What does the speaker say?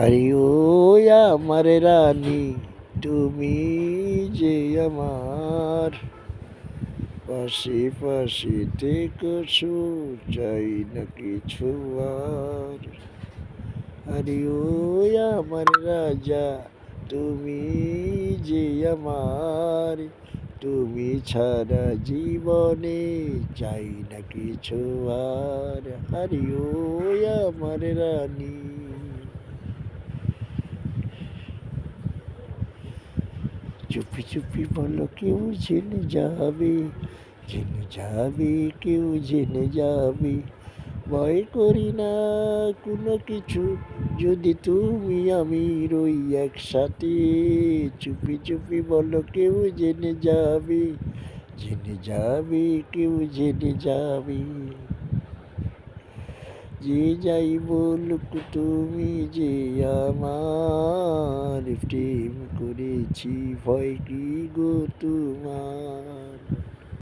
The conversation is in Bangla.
আরে ও আমার রানী, তুমি যে আমার পাশে পাশে থেকো, চাই না কিছু আর। আরে ও আমার রাজা, তুমি যে আমার, তুমি ছাড়া জীবনে চাই না কিছু আর। আরে ও আমার রানী। চুপি চুপি বলো কেউ জেনে যাবে, জেনে যাবে, কেউ জেনে যাবে। ভয় করি না কোনো কিছু, যদি তুমি আমি রই একসাথে। চুপি চুপি বলো কেউ জেনে যাবে, জেনে যাবে, কেউ জেনে যাবে। যে যাই বলুক তুমি যে আমার, প্রেম করেছি ভয় কি গো তোমার।